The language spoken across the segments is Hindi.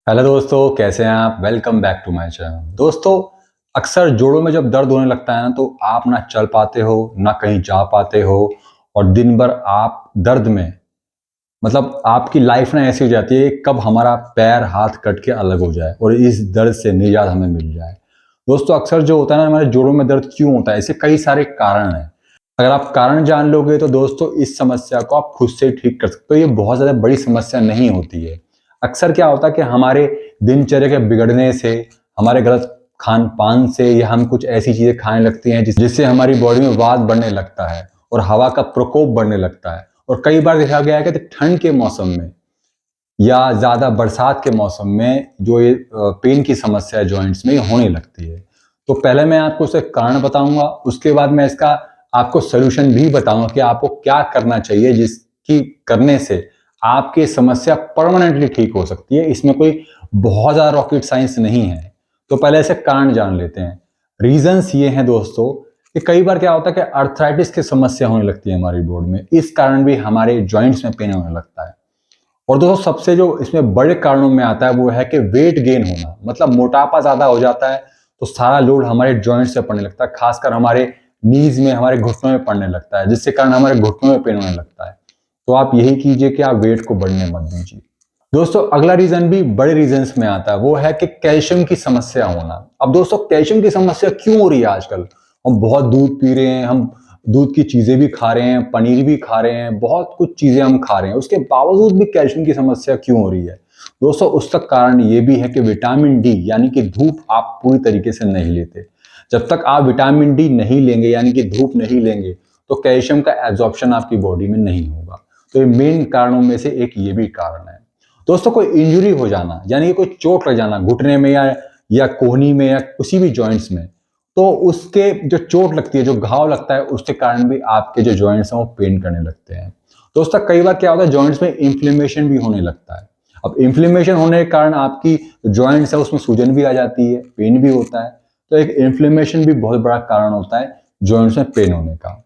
हेलो दोस्तों, कैसे हैं आप? Welcome back to my channel. दोस्तों, अक्सर जोड़ों में जब दर्द होने लगता है ना, तो आप ना चल पाते हो, ना कहीं जा पाते हो और दिन भर आप दर्द में मतलब आपकी लाइफ ना ऐसी हो जाती है कि कब हमारा पैर हाथ कट के अलग हो जाए और इस दर्द से निजात हमें मिल जाए। दोस्तों, अक्सर जो होता है ना, हमारे जोड़ों में दर्द क्यों होता है, इसके कई सारे कारण हैं। अगर आप कारण जान लोगे तो दोस्तों इस समस्या को आप खुद से ही ठीक कर सकते हो। ये बहुत ज़्यादा बड़ी समस्या नहीं होती है। अक्सर क्या होता है कि हमारे दिनचर्या के बिगड़ने से, हमारे गलत खान-पान से या हम कुछ ऐसी चीज़ें खाने लगते हैं जिससे हमारी बॉडी में वात बढ़ने लगता है और हवा का प्रकोप बढ़ने लगता है। और कई बार देखा गया है कि ठंड के मौसम में या ज़्यादा बरसात के मौसम में जो ये पेन की समस्या है जॉइंट्स में, ये होने लगती है। तो पहले मैं आपको उसके कारण बताऊँगा, उसके बाद मैं इसका आपको सॉल्यूशन भी बताऊँगा कि आपको क्या करना चाहिए जिसकी करने से आपकी समस्या परमानेंटली ठीक हो सकती है। इसमें कोई बहुत ज़्यादा रॉकेट साइंस नहीं है। तो पहले इसके कारण जान लेते हैं। रीज़न्स ये हैं दोस्तों कि कई बार क्या होता है कि आर्थराइटिस की समस्या होने लगती है हमारी बॉडी में। इस कारण भी हमारे जॉइंट्स में पेन होने लगता है। और दोस्तों सबसे जो इसमें बड़े कारणों में आता है वो है कि वेट गेन होना, मतलब मोटापा ज़्यादा हो जाता है तो सारा लोड हमारे जॉइंट्स पे पड़ने लगता है, खासकर हमारे नीज में, हमारे घुटनों में पड़ने लगता है, जिसके कारण हमारे घुटनों में पेन होने लगता है। तो आप यही कीजिए कि आप वेट को बढ़ने मत दीजिए। दोस्तों अगला रीजन भी बड़े रीजंस में आता है, वो है कि कैल्शियम की समस्या होना। अब दोस्तों कैल्शियम की समस्या क्यों हो रही है आजकल? हम बहुत दूध पी रहे हैं, हम दूध की चीजें भी खा रहे हैं, पनीर भी खा रहे हैं, बहुत कुछ चीजें हम खा रहे हैं, उसके बावजूद भी कैल्शियम की समस्या क्यों हो रही है? दोस्तों उसका कारण ये भी है कि विटामिन डी यानी कि धूप आप पूरी तरीके से नहीं लेते। जब तक आप विटामिन डी नहीं लेंगे यानी कि धूप नहीं लेंगे तो कैल्शियम का एब्जॉर्प्शन आपकी बॉडी में नहीं होगा। तो ये मेन कारणों में से एक ये भी कारण है। दोस्तों कोई इंजरी हो जाना यानी कि कोई चोट लग जाना घुटने में या कोहनी में या किसी भी जॉइंट्स में, तो उसके जो चोट लगती है, जो घाव लगता है, उसके कारण भी आपके जो जॉइंट्स हैं वो पेन करने लगते हैं। दोस्तों कई बार क्या होता है, जॉइंट्स में इन्फ्लेमेशन भी होने लगता है। अब इन्फ्लेमेशन होने के कारण आपकी जॉइंट्स है उसमें सूजन भी आ जाती है, पेन भी होता है। तो एक इन्फ्लेमेशन भी बहुत बड़ा कारण होता है जॉइंट्स में पेन होने का।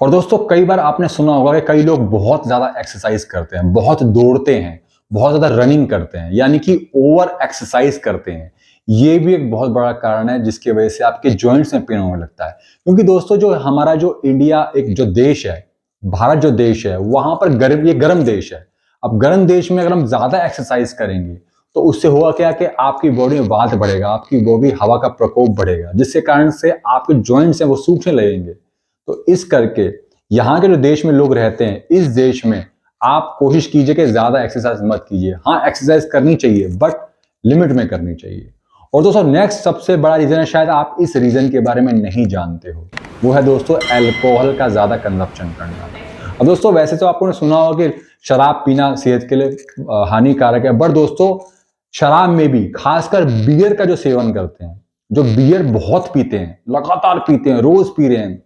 और दोस्तों कई बार आपने सुना होगा कि कई लोग बहुत ज्यादा एक्सरसाइज करते हैं, बहुत दौड़ते हैं, बहुत ज्यादा रनिंग करते हैं, यानी कि ओवर एक्सरसाइज करते हैं। ये भी एक बहुत बड़ा कारण है जिसकी वजह से आपके जॉइंट्स में पेन होने लगता है। क्योंकि दोस्तों जो हमारा जो इंडिया एक जो देश है, भारत जो देश है, वहां पर ये गर्म देश है। अब गर्म देश में अगर हम ज्यादा एक्सरसाइज करेंगे तो उससे होगा क्या कि आपकी बॉडी में वात बढ़ेगा, आपकी बॉडी हवा का प्रकोप बढ़ेगा, जिसके कारण से आपके जॉइंट्स हैं वो सूखने लगेंगे। तो इस करके यहाँ के जो देश में लोग रहते हैं, इस देश में आप कोशिश कीजिए कि ज्यादा एक्सरसाइज मत कीजिए। हाँ एक्सरसाइज करनी चाहिए बट लिमिट में करनी चाहिए। और दोस्तों नेक्स्ट सबसे बड़ा रीजन है, शायद आप इस रीजन के बारे में नहीं जानते हो, वो है दोस्तों अल्कोहल का ज्यादा कंजप्शन करना। अब दोस्तों वैसे तो आपने सुना होगा कि शराब पीना सेहत के लिए हानिकारक है, बट दोस्तों शराब में भी खासकर बियर का जो सेवन करते हैं, जो बियर बहुत पीते हैं, लगातार पीते हैं, रोज पी रहे हैं,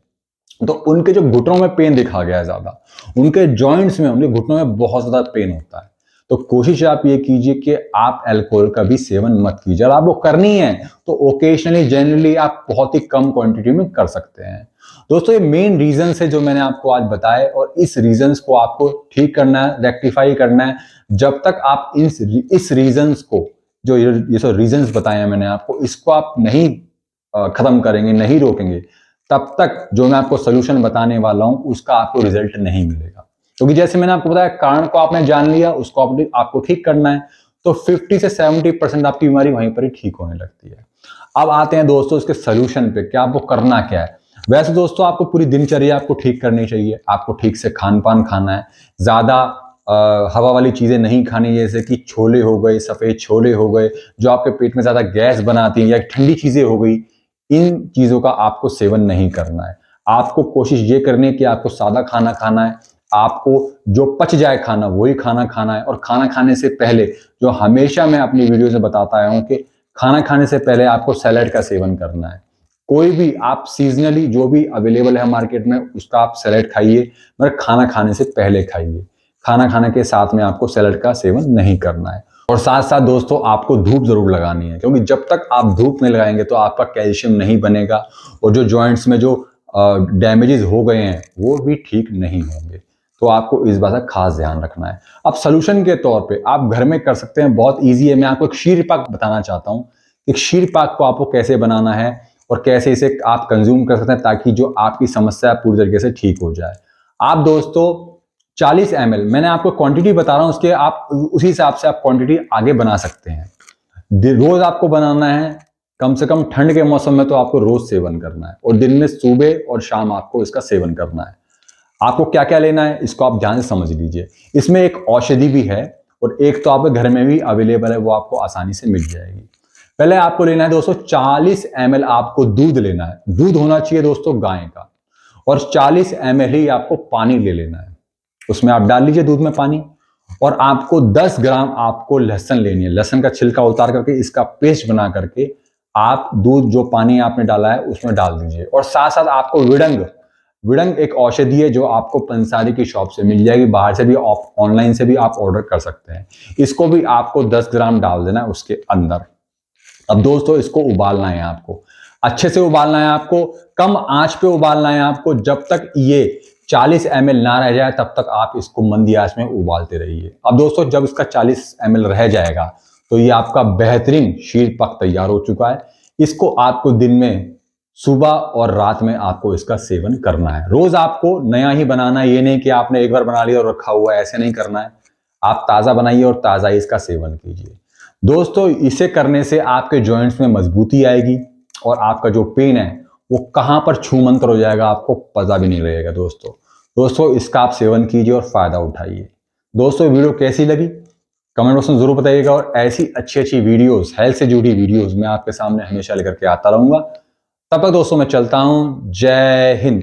तो उनके जो घुटनों में पेन दिखा गया है ज्यादा, उनके जॉइंट्स में, उनके घुटनों में बहुत ज्यादा पेन होता है। तो कोशिश आप ये कीजिए कि आप अल्कोहल का भी सेवन मत कीजिए। अगर आपको करनी है तो ओकेशनली, जनरली आप बहुत ही कम क्वांटिटी में कर सकते हैं। दोस्तों ये मेन रीजन है जो मैंने आपको आज बताए, और इस रीजंस को आपको ठीक करना है, रेक्टिफाई करना है। जब तक आप इस रीजंस को, जो ये सब रीजंस बताए हैं मैंने आपको, इसको आप नहीं खत्म करेंगे, नहीं रोकेंगे, तब तक जो मैं आपको सोल्यूशन बताने वाला हूं उसका आपको रिजल्ट नहीं मिलेगा। क्योंकि जैसे मैंने आपको बताया, कारण को आपने जान लिया, उसको आपको ठीक करना है, तो 50 से 70% आपकी बीमारी वहीं पर ही ठीक होने लगती है। अब आते हैं दोस्तों इसके सोल्यूशन पे, क्या आपको करना क्या है। वैसे दोस्तों आपको पूरी दिनचर्या आपको ठीक करनी चाहिए, आपको ठीक से खान पान खाना है, ज्यादा हवा वाली चीजें नहीं खानी, जैसे कि छोले हो गए, सफेद छोले हो गए, जो आपके पेट में ज्यादा गैस बनाती हैं, या ठंडी चीजें हो गई, इन चीजों का आपको सेवन नहीं करना है। आपको कोशिश ये करनी है कि आपको सादा खाना खाना है, आपको जो पच जाए खाना वही खाना खाना है। और खाना खाने से पहले, जो हमेशा मैं अपनी वीडियो में बताता आया हूं, कि खाना खाने से पहले आपको सैलेड का सेवन करना है। कोई भी आप सीजनली जो भी अवेलेबल है मार्केट में उसका आप सैलेड खाइए, मगर खाना खाने से पहले खाइए। खाना खाने के साथ में आपको सैलेड का सेवन नहीं करना है। और साथ साथ दोस्तों आपको धूप जरूर लगानी है, क्योंकि जब तक आप धूप नहीं लगाएंगे तो आपका कैल्शियम नहीं बनेगा, और जो जॉइंट्स में जो डैमेजेस हो गए हैं वो भी ठीक नहीं होंगे। तो आपको इस बात का खास ध्यान रखना है। अब सोल्यूशन के तौर पे आप घर में कर सकते हैं, बहुत इजी है। मैं आपको एक शीर पाक बताना चाहता हूँ। एक शीर पाक को आपको कैसे बनाना है और कैसे इसे आप कंज्यूम कर सकते हैं ताकि जो आपकी समस्या है पूरी तरीके से ठीक हो जाए। आप दोस्तों 40 ml, मैंने आपको क्वांटिटी बता रहा हूं, उसके आप उसी हिसाब से आप क्वांटिटी आगे बना सकते हैं। रोज आपको बनाना है, कम से कम ठंड के मौसम में तो आपको रोज सेवन करना है और दिन में सुबह और शाम आपको इसका सेवन करना है। आपको क्या क्या लेना है इसको आप ध्यान से समझ लीजिए। इसमें एक औषधि भी है और एक तो आपके घर में भी अवेलेबल है, वो आपको आसानी से मिल जाएगी। पहले आपको लेना है दोस्तों 40 ml आपको दूध लेना है। दूध होना चाहिए दोस्तों गाय का, और 40 ml ही आपको पानी ले लेना है। उसमें आप डाल लीजिए दूध में पानी, और आपको 10 ग्राम आपको लहसुन लेनी है। लहसुन का छिलका उतार करके इसका पेस्ट बना करके आप दूध जो पानी आपने डाला है उसमें डाल दीजिए। और साथ साथ आपको विडंग, विडंग एक औषधि है जो आपको पंसारी की शॉप से मिल जाएगी, बाहर से भी ऑनलाइन से भी आप ऑर्डर कर सकते हैं। इसको भी आपको 10 ग्राम डाल देना है उसके अंदर। अब दोस्तों इसको उबालना है आपको, अच्छे से उबालना है आपको, कम आंच पे उबालना है आपको। जब तक ये 40 ml ना रह जाए तब तक आप इसको मंदी आंच में उबालते रहिए। अब दोस्तों जब इसका 40 ml रह जाएगा तो ये आपका बेहतरीन शीर पक तैयार हो चुका है। इसको आपको दिन में सुबह और रात में आपको इसका सेवन करना है। रोज आपको नया ही बनाना है, ये नहीं कि आपने एक बार बना लिया और रखा हुआ है, ऐसे नहीं करना है। आप ताजा बनाइए और ताजा ही इसका सेवन कीजिए। दोस्तों इसे करने से आपके जॉइंट्स में मजबूती आएगी और आपका जो पेन है वो कहां पर छूमंतर हो जाएगा आपको पता भी नहीं रहेगा। दोस्तों इसका आप सेवन कीजिए और फायदा उठाइए। दोस्तों वीडियो कैसी लगी कमेंट बॉक्स में जरूर बताइएगा, और ऐसी अच्छी अच्छी वीडियोस, हेल्थ से जुड़ी वीडियोस मैं आपके सामने हमेशा लेकर के आता रहूंगा। तब तक दोस्तों मैं चलता हूं। जय हिंद।